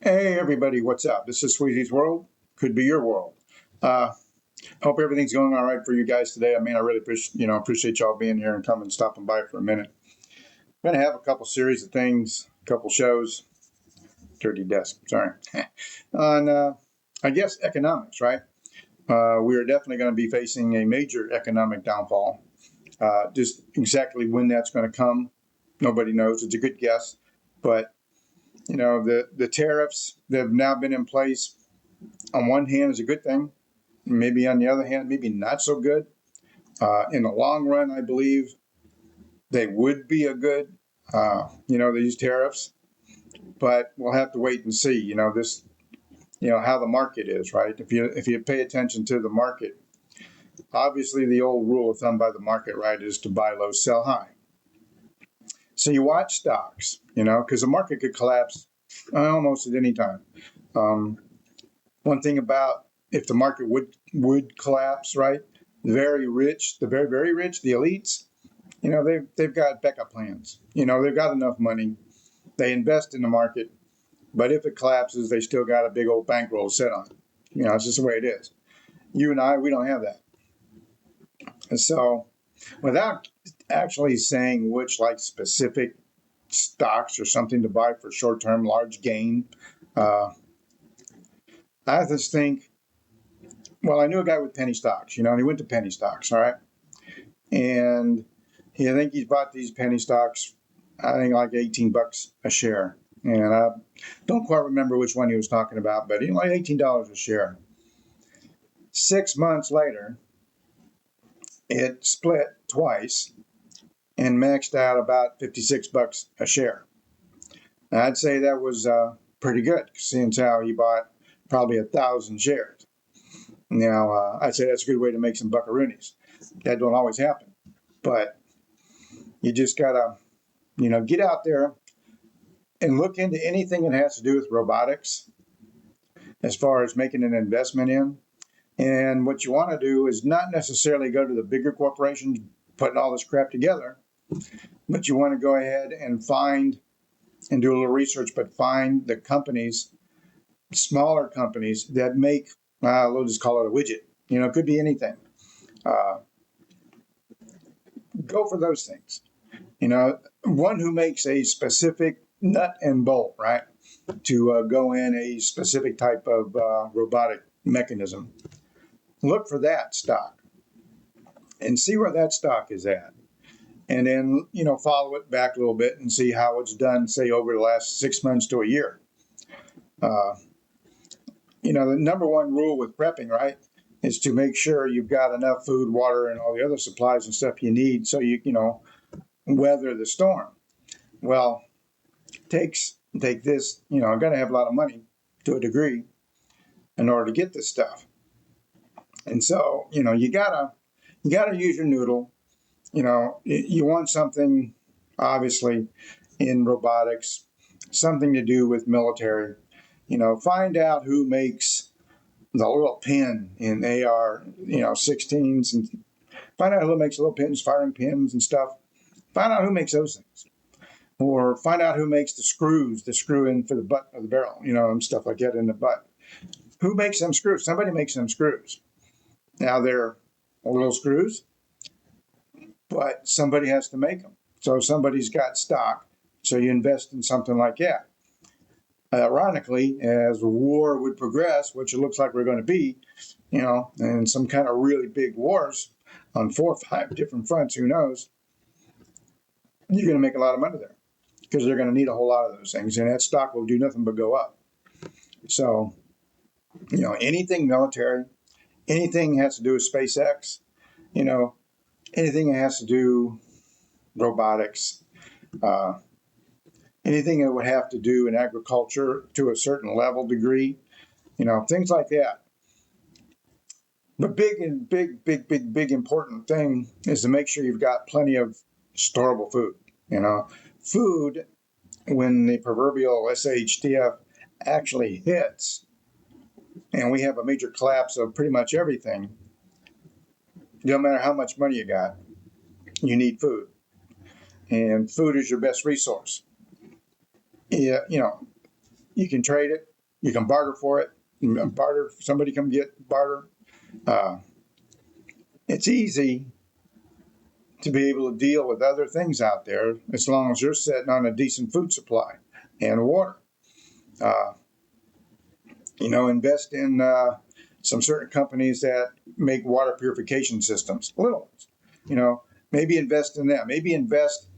Hey everybody, what's up? This is Sweezy's World. Could be your world. Uh, Hope everything's going all right for you guys today. I mean, I really appreciate y'all being here and coming, stopping by for a minute. I'm gonna have a couple series of things, a couple shows. Dirty desk, sorry. On I guess economics, right? We are definitely going to be facing a major economic downfall. Just exactly when that's going to come, nobody knows. It's a good guess, but the tariffs that have now been in place on one hand is a good thing. Maybe on the other hand, maybe not so good. In the long run, I believe they would be a good, these tariffs, but we'll have to wait and see. How the market is, right? If you pay attention to the market, obviously the old rule of thumb by the market, right, is to buy low, sell high. So you watch stocks, because the market could collapse almost at any time. One thing about if the market would collapse, right? The very rich, the very, very rich, the elites, they've got backup plans. They've got enough money. They invest in the market, but if it collapses, they still got a big old bankroll set on it. It's just the way it is. You and I, we don't have that. And so, without actually saying which specific stocks or something to buy for short-term large gain, I just think, well, I knew a guy with penny stocks, and he went to penny stocks, all right? And I think he's bought these penny stocks, I think like $18 a share. And I don't quite remember which one he was talking about, but like $18 a share. 6 months later, it split twice and maxed out about $56 a share. Now, I'd say that was pretty good, seeing how he bought probably 1,000 shares. Now, I'd say that's a good way to make some buckaroonies. That don't always happen, but you just gotta, get out there and look into anything that has to do with robotics as far as making an investment in. And what you want to do is not necessarily go to the bigger corporations putting all this crap together, but you want to go ahead and find and do a little research, but find the companies, smaller companies that make, we'll just call it a widget. It could be anything. Go for those things. One who makes a specific nut and bolt, right, to go in a specific type of robotic mechanism. Look for that stock and see where that stock is at. And then, follow it back a little bit and see how it's done, say, over the last 6 months to a year. The number one rule with prepping, right, is to make sure you've got enough food, water, and all the other supplies and stuff you need so you weather the storm. Well, take this, I'm going to have a lot of money to a degree in order to get this stuff. And so, you gotta use your noodle. You want something, obviously, in robotics, something to do with military. Find out who makes the little pin in AR, 16s, and find out who makes little pins, firing pins and stuff. Find out who makes those things. Or find out who makes the screws, the screw in for the butt of the barrel, and stuff like that in the butt. Who makes them screws? Somebody makes them screws. Now, they're little screws, but somebody has to make them. So somebody's got stock, so you invest in something like that. Ironically, as war would progress, which it looks like we're going to be, and some kind of really big wars on 4 or 5 different fronts, who knows, you're going to make a lot of money there because they're going to need a whole lot of those things, and that stock will do nothing but go up. So, anything military, anything has to do with SpaceX, anything that has to do robotics, anything that would have to do in agriculture to a certain level degree, things like that. The big important thing is to make sure you've got plenty of storable food. Food, when the proverbial SHtF actually hits, and we have a major collapse of pretty much everything, no matter how much money you got, you need food. And food is your best resource. Yeah, you can trade it, You can barter for it. Barter. Somebody come get barter. It's easy to be able to deal with other things out there as long as you're sitting on a decent food supply and water. Invest in some certain companies that make water purification systems, little ones. Maybe invest in that. Maybe invest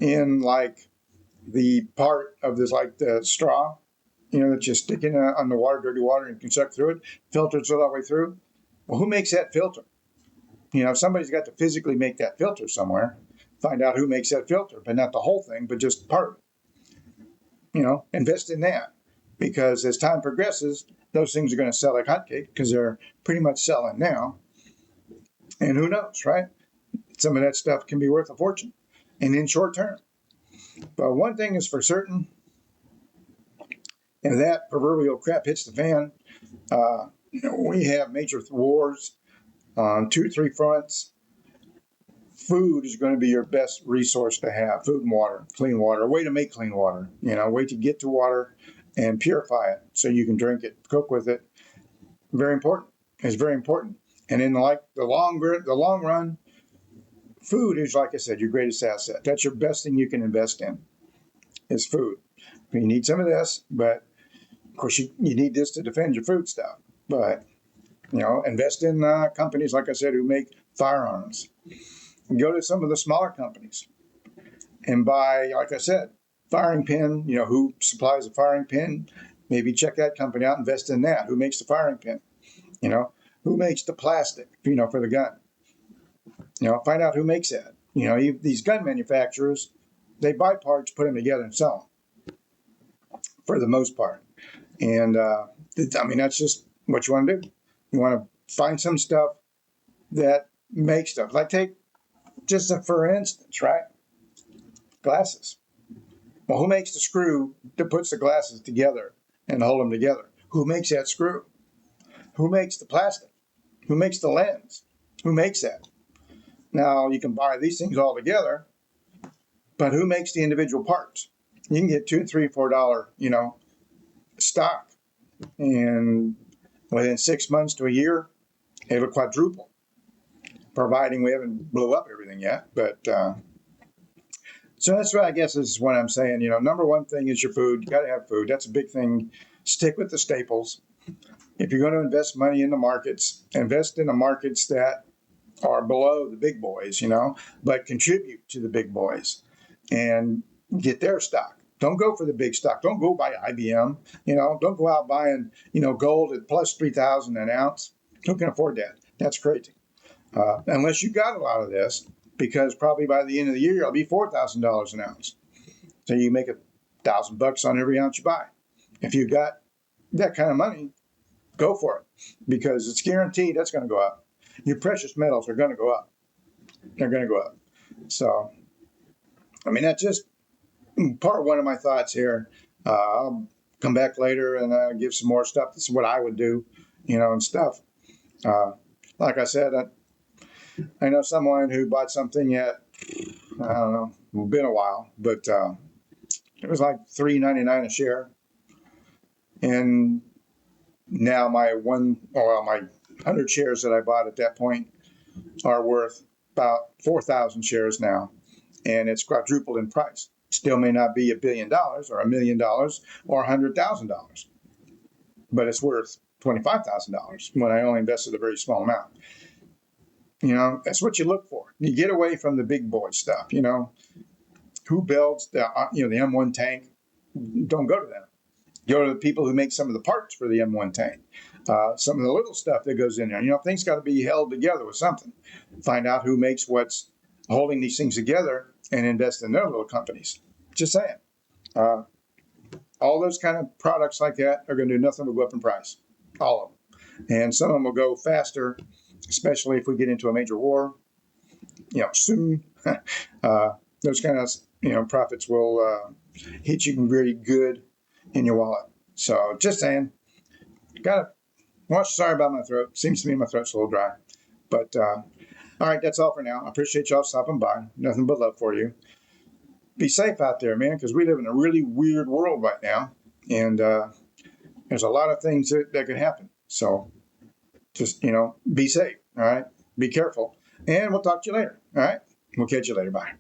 in like the part of this, like the straw, that you stick in on the water, dirty water, and you can suck through it, filters it all the way through. Well, who makes that filter? If somebody's got to physically make that filter somewhere, find out who makes that filter, but not the whole thing, but just part of it. Invest in that, because as time progresses, those things are going to sell like hotcakes because they're pretty much selling now. And who knows, right? Some of that stuff can be worth a fortune and in short term. But one thing is for certain, if that proverbial crap hits the fan, we have major wars on 2 or 3 fronts. Food is going to be your best resource to have. Food and water, clean water, a way to make clean water, a way to get to water and purify it so you can drink it, cook with it. Very important. It's very important. And in the long run, food is, like I said, your greatest asset. That's your best thing you can invest in, is food. You need some of this, but of course you need this to defend your food stuff. But, invest in companies, like I said, who make firearms. Go to some of the smaller companies and buy, like I said, firing pin, who supplies a firing pin. Maybe check that company out, invest in that. Who makes the firing pin? Who makes the plastic, for the gun? Find out who makes that. These gun manufacturers, they buy parts, put them together and sell them for the most part. And, that's just what you want to do. You want to find some stuff that makes stuff. Like take just for instance, right? Glasses. Well, who makes the screw that puts the glasses together and hold them together? Who makes that screw? Who makes the plastic? Who makes the lens? Who makes that? Now, you can buy these things all together, but who makes the individual parts? You can get $2, $3, $4, stock, and within 6 months to a year, it'll quadruple, providing we haven't blew up everything yet. But so that's what I guess is what I'm saying. Number one thing is your food. You got to have food. That's a big thing. Stick with the staples. If you're going to invest money in the markets, invest in the markets that are below the big boys, but contribute to the big boys and get their stock. Don't go for the big stock. Don't go buy IBM. Don't go out buying, gold at plus 3,000 an ounce. Who can afford that? That's crazy. Unless you got a lot of this, because probably by the end of the year, it'll be $4,000 an ounce. So you make $1,000 on every ounce you buy. If you got that kind of money, go for it, because it's guaranteed that's going to go up. Your precious metals are going to go up. They're going to go up. So, that's just one of my thoughts here. I'll come back later and give some more stuff. This is what I would do, and stuff. Like I said, I know someone who bought something at, I don't know, it's been a while, but it was like $3.99 a share. And now my 100 shares that I bought at that point are worth about 4,000 shares now. And it's quadrupled in price. Still may not be $1 billion or $1 million or $100,000, but it's worth $25,000 when I only invested a very small amount. That's what you look for. You get away from the big boy stuff. Who builds the M1 tank? Don't go to them. Go to the people who make some of the parts for the M1 tank. Some of the little stuff that goes in there. Things got to be held together with something. Find out who makes what's holding these things together and invest in their little companies. Just saying. All those kind of products like that are going to do nothing but go up in price. All of them. And some of them will go faster, especially if we get into a major war, soon. Those kind of, profits will hit you really good in your wallet. So just saying, sorry about my throat. Seems to me my throat's a little dry. But all right, that's all for now. I appreciate y'all stopping by. Nothing but love for you. Be safe out there, man, because we live in a really weird world right now. And There's a lot of things that could happen. So just, be safe. All right. Be careful. And we'll talk to you later. All right. We'll catch you later. Bye.